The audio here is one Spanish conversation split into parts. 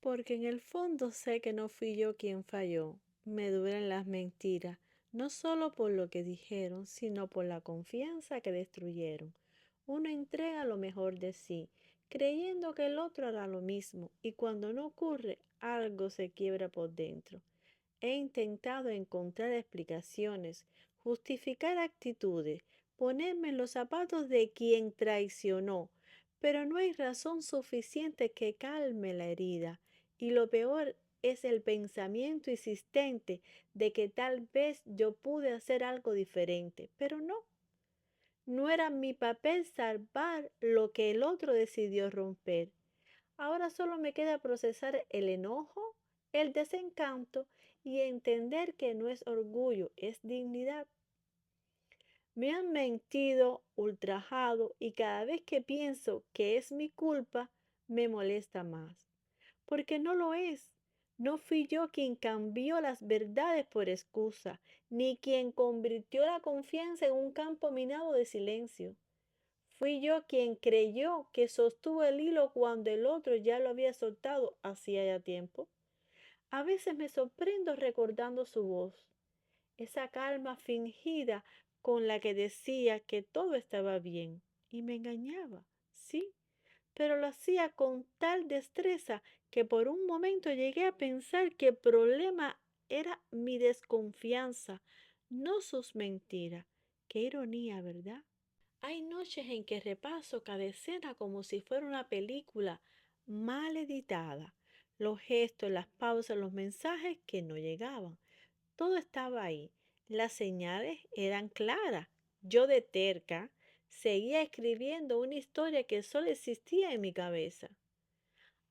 Porque en el fondo sé que no fui yo quien falló. Me duelen las mentiras, no solo por lo que dijeron, sino por la confianza que destruyeron. Uno entrega lo mejor de sí, creyendo que el otro hará lo mismo, y cuando no ocurre, algo se quiebra por dentro. He intentado encontrar explicaciones, justificar actitudes, ponerme en los zapatos de quien traicionó, pero no hay razón suficiente que calme la herida. Y lo peor es el pensamiento insistente de que tal vez yo pude hacer algo diferente, pero no. No era mi papel salvar lo que el otro decidió romper. Ahora solo me queda procesar el enojo, el desencanto y entender que no es orgullo, es dignidad. Me han mentido, ultrajado y cada vez que pienso que es mi culpa, me molesta más. Porque no lo es. No fui yo quien cambió las verdades por excusa, ni quien convirtió la confianza en un campo minado de silencio. Fui yo quien creyó que sostuvo el hilo cuando el otro ya lo había soltado hacía ya tiempo. A veces me sorprendo recordando su voz, esa calma fingida con la que decía que todo estaba bien. Y me engañaba, sí, pero lo hacía con tal destreza que por un momento llegué a pensar que el problema era mi desconfianza, no sus mentiras. Qué ironía, ¿verdad? Hay noches en que repaso cada escena como si fuera una película mal editada. Los gestos, las pausas, los mensajes que no llegaban. Todo estaba ahí. Las señales eran claras. Yo de terca seguía escribiendo una historia que solo existía en mi cabeza.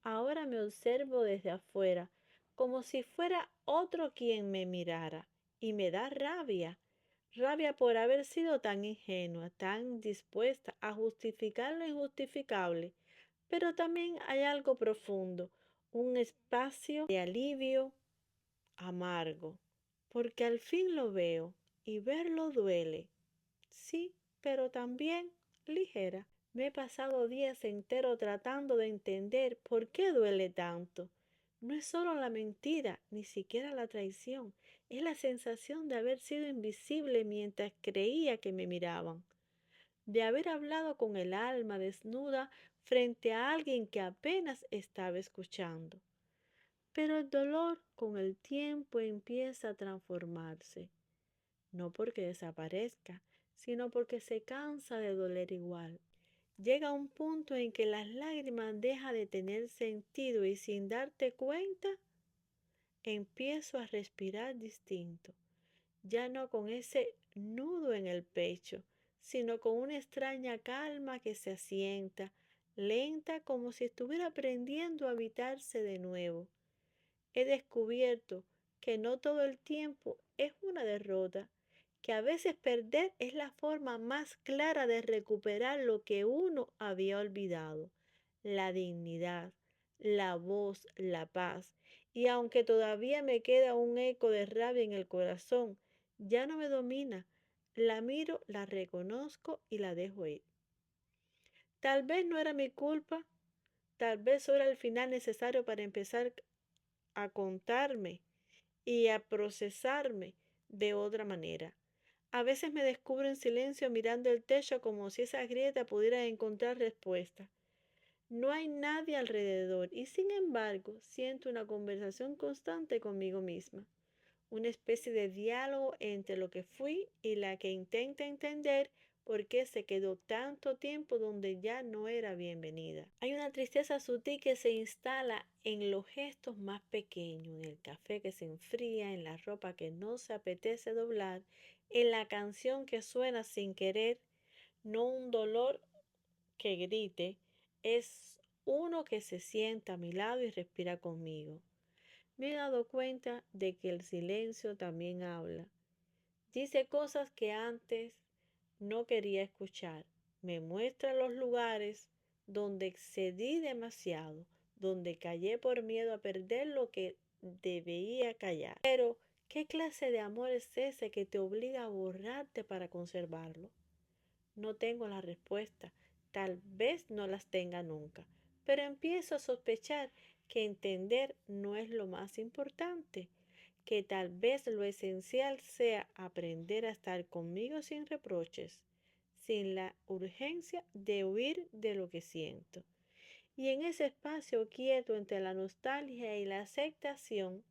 Ahora me observo desde afuera, como si fuera otro quien me mirara, y me da rabia, rabia por haber sido tan ingenua, tan dispuesta a justificar lo injustificable. Pero también hay algo profundo, un espacio de alivio amargo, porque al fin lo veo, y verlo duele. Sí, pero también ligera. Me he pasado días enteros tratando de entender por qué duele tanto. No es solo la mentira, ni siquiera la traición, es la sensación de haber sido invisible mientras creía que me miraban, de haber hablado con el alma desnuda frente a alguien que apenas estaba escuchando. Pero el dolor con el tiempo empieza a transformarse, no porque desaparezca, sino porque se cansa de doler igual. Llega un punto en que las lágrimas dejan de tener sentido y sin darte cuenta, empiezo a respirar distinto, ya no con ese nudo en el pecho, sino con una extraña calma que se asienta, lenta como si estuviera aprendiendo a habitarse de nuevo. He descubierto que no todo el tiempo es una derrota, que a veces perder es la forma más clara de recuperar lo que uno había olvidado, la dignidad, la voz, la paz. Y aunque todavía me queda un eco de rabia en el corazón, ya no me domina. La miro, la reconozco y la dejo ir. Tal vez no era mi culpa, tal vez era el final necesario para empezar a contarme y a procesarme de otra manera. A veces me descubro en silencio mirando el techo como si esa grieta pudiera encontrar respuesta. No hay nadie alrededor y sin embargo siento una conversación constante conmigo misma, una especie de diálogo entre lo que fui y la que intenta entender por qué se quedó tanto tiempo donde ya no era bienvenida. Hay una tristeza sutil que se instala en los gestos más pequeños, en el café que se enfría, en la ropa que no se apetece doblar, en la canción que suena sin querer, no un dolor que grite, es uno que se sienta a mi lado y respira conmigo. Me he dado cuenta de que el silencio también habla. Dice cosas que antes no quería escuchar. Me muestra los lugares donde excedí demasiado, donde callé por miedo a perder lo que debía callar. Pero, ¿qué clase de amor es ese que te obliga a borrarte para conservarlo? No tengo la respuesta, tal vez no las tenga nunca, pero empiezo a sospechar que entender no es lo más importante, que tal vez lo esencial sea aprender a estar conmigo sin reproches, sin la urgencia de huir de lo que siento. Y en ese espacio quieto entre la nostalgia y la aceptación,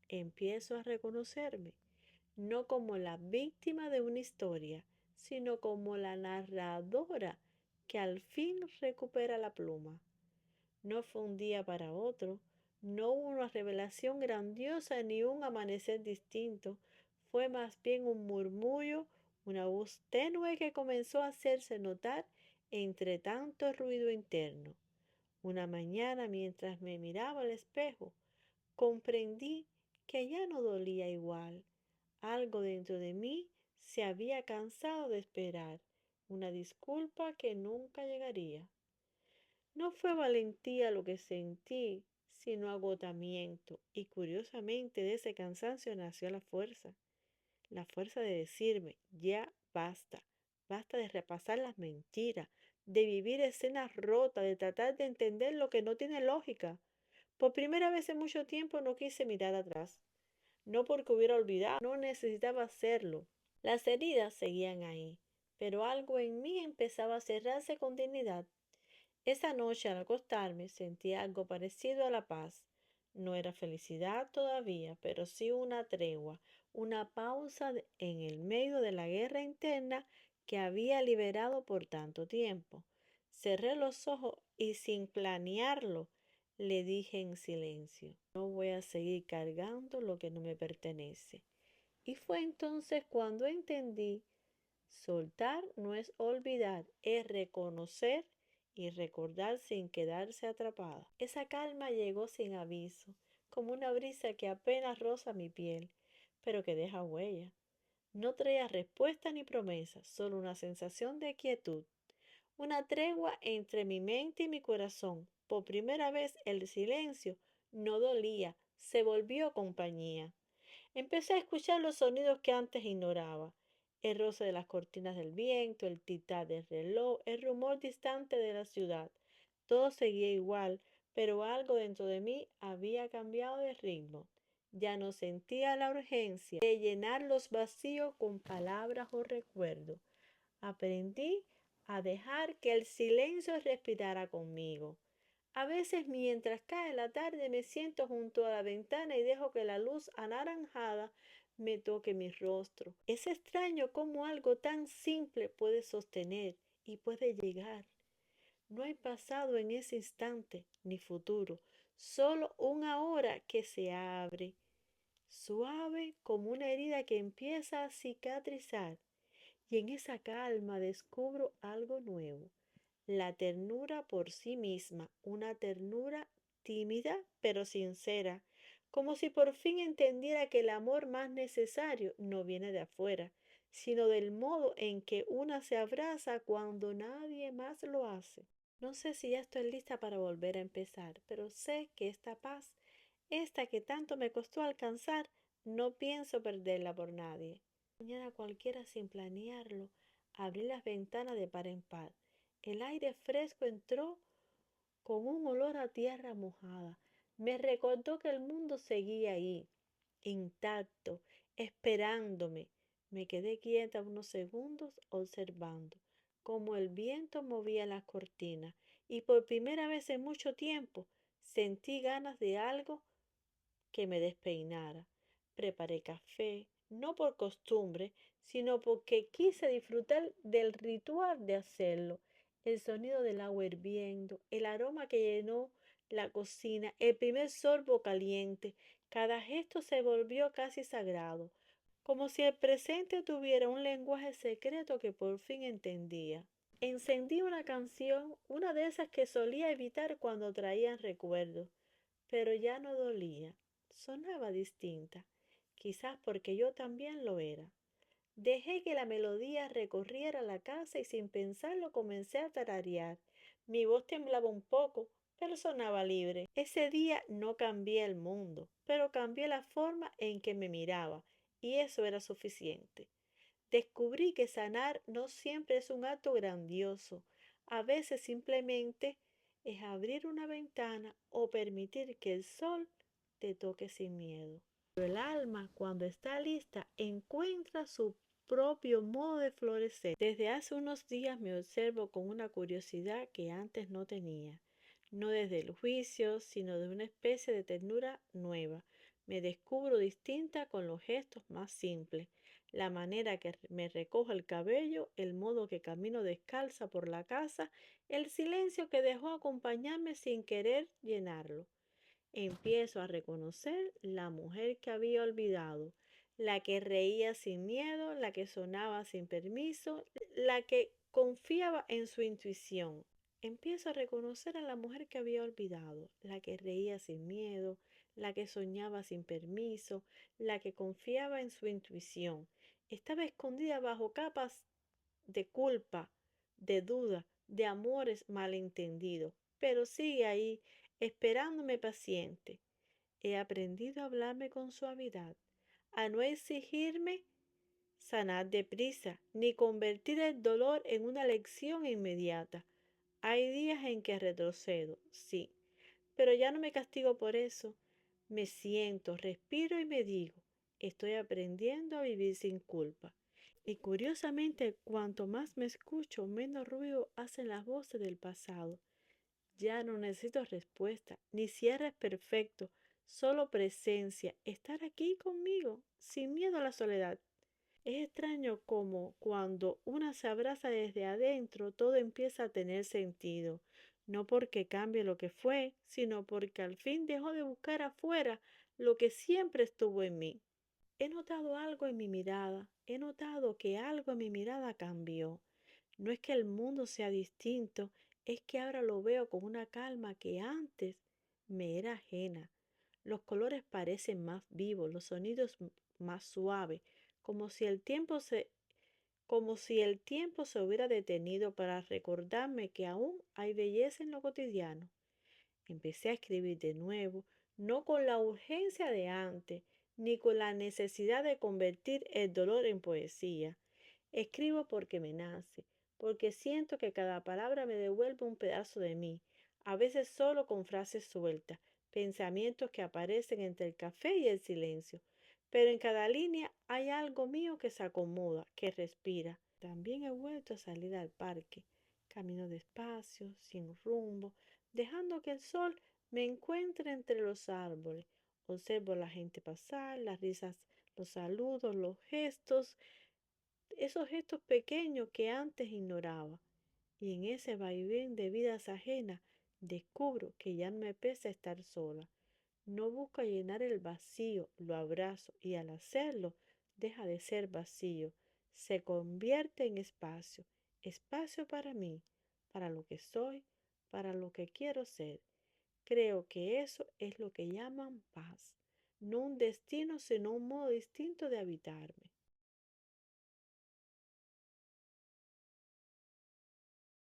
empiezo a reconocerme, no como la víctima de una historia, sino como la narradora que al fin recupera la pluma. No fue un día para otro, no hubo una revelación grandiosa ni un amanecer distinto, fue más bien un murmullo, una voz tenue que comenzó a hacerse notar entre tanto ruido interno. Una mañana, mientras me miraba al espejo, comprendí que ya no dolía igual. Algo dentro de mí se había cansado de esperar, una disculpa que nunca llegaría. No fue valentía lo que sentí, sino agotamiento, y curiosamente de ese cansancio nació la fuerza de decirme, ya basta, basta de repasar las mentiras, de vivir escenas rotas, de tratar de entender lo que no tiene lógica. Por primera vez en mucho tiempo no quise mirar atrás, no porque hubiera olvidado, no necesitaba hacerlo. Las heridas seguían ahí, pero algo en mí empezaba a cerrarse con dignidad. Esa noche al acostarme sentí algo parecido a la paz. No era felicidad todavía, pero sí una tregua, una pausa en el medio de la guerra interna que había liberado por tanto tiempo. Cerré los ojos y sin planearlo le dije en silencio, no voy a seguir cargando lo que no me pertenece. Y fue entonces cuando entendí, soltar no es olvidar, es reconocer y recordar sin quedarse atrapada. Esa calma llegó sin aviso, como una brisa que apenas roza mi piel, pero que deja huella. No traía respuesta ni promesa, solo una sensación de quietud, una tregua entre mi mente y mi corazón. Por primera vez el silencio no dolía, se volvió compañía. Empecé a escuchar los sonidos que antes ignoraba, el roce de las cortinas del viento, el tic-tac del reloj, el rumor distante de la ciudad. Todo seguía igual, pero algo dentro de mí había cambiado de ritmo. Ya no sentía la urgencia de llenar los vacíos con palabras o recuerdos. Aprendí a dejar que el silencio respirara conmigo. A veces mientras cae la tarde me siento junto a la ventana y dejo que la luz anaranjada me toque mi rostro. Es extraño cómo algo tan simple puede sostener y puede llegar. No hay pasado en ese instante ni futuro, solo un ahora que se abre, suave como una herida que empieza a cicatrizar. Y en esa calma descubro algo nuevo, la ternura por sí misma, una ternura tímida pero sincera, como si por fin entendiera que el amor más necesario no viene de afuera, sino del modo en que una se abraza cuando nadie más lo hace. No sé si ya estoy lista para volver a empezar, pero sé que esta paz, esta que tanto me costó alcanzar, no pienso perderla por nadie. Mañana cualquiera sin planearlo, abrí las ventanas de par en par. El aire fresco entró con un olor a tierra mojada. Me recordó que el mundo seguía ahí, intacto, esperándome. Me quedé quieta unos segundos observando cómo el viento movía las cortinas y por primera vez en mucho tiempo sentí ganas de algo que me despeinara. Preparé café, no por costumbre, sino porque quise disfrutar del ritual de hacerlo. El sonido del agua hirviendo, el aroma que llenó la cocina, el primer sorbo caliente, cada gesto se volvió casi sagrado, como si el presente tuviera un lenguaje secreto que por fin entendía. Encendí una canción, una de esas que solía evitar cuando traían recuerdos, pero ya no dolía, sonaba distinta, quizás porque yo también lo era. Dejé que la melodía recorriera la casa y sin pensarlo comencé a tararear. Mi voz temblaba un poco, pero sonaba libre. Ese día no cambié el mundo, pero cambié la forma en que me miraba, y eso era suficiente. Descubrí que sanar no siempre es un acto grandioso, a veces simplemente es abrir una ventana o permitir que el sol te toque sin miedo. Pero el alma, cuando está lista, encuentra su propio modo de florecer. Desde hace unos días me observo con una curiosidad que antes no tenía, no desde el juicio, sino de una especie de ternura nueva. Me descubro distinta con los gestos más simples, la manera que me recojo el cabello, el modo que camino descalza por la casa, el silencio que dejó acompañarme sin querer llenarlo. Empiezo a reconocer la mujer que había olvidado, la que reía sin miedo, la que sonaba sin permiso, la que confiaba en su intuición. Empiezo a reconocer a la mujer que había olvidado, la que reía sin miedo, la que soñaba sin permiso, la que confiaba en su intuición. Estaba escondida bajo capas de culpa, de duda, de amores malentendidos, pero sigue ahí, esperándome paciente. He aprendido a hablarme con suavidad, a no exigirme sanar deprisa, ni convertir el dolor en una lección inmediata. Hay días en que retrocedo, sí, pero ya no me castigo por eso. Me siento, respiro y me digo, estoy aprendiendo a vivir sin culpa. Y curiosamente, cuanto más me escucho, menos ruido hacen las voces del pasado. Ya no necesito respuesta, ni cierres perfectos, solo presencia, estar aquí conmigo, sin miedo a la soledad. Es extraño como cuando una se abraza desde adentro, todo empieza a tener sentido, no porque cambie lo que fue, sino porque al fin dejó de buscar afuera lo que siempre estuvo en mí. He notado algo en mi mirada, he notado que algo en mi mirada cambió. No es que el mundo sea distinto, es que ahora lo veo con una calma que antes me era ajena. Los colores parecen más vivos, los sonidos más suaves, como si el tiempo se, como si el tiempo se hubiera detenido para recordarme que aún hay belleza en lo cotidiano. Empecé a escribir de nuevo, no con la urgencia de antes, ni con la necesidad de convertir el dolor en poesía. Escribo porque me nace, porque siento que cada palabra me devuelve un pedazo de mí, a veces solo con frases sueltas, pensamientos que aparecen entre el café y el silencio. Pero en cada línea hay algo mío que se acomoda, que respira. También he vuelto a salir al parque. Camino despacio, sin rumbo, dejando que el sol me encuentre entre los árboles. Observo a la gente pasar, las risas, los saludos, los gestos, esos gestos pequeños que antes ignoraba. Y en ese vaivén de vidas ajenas descubro que ya no me pesa estar sola. No busco llenar el vacío, lo abrazo y al hacerlo deja de ser vacío, se convierte en espacio, espacio para mí, para lo que soy, para lo que quiero ser. Creo que eso es lo que llaman paz, no un destino, sino un modo distinto de habitarme.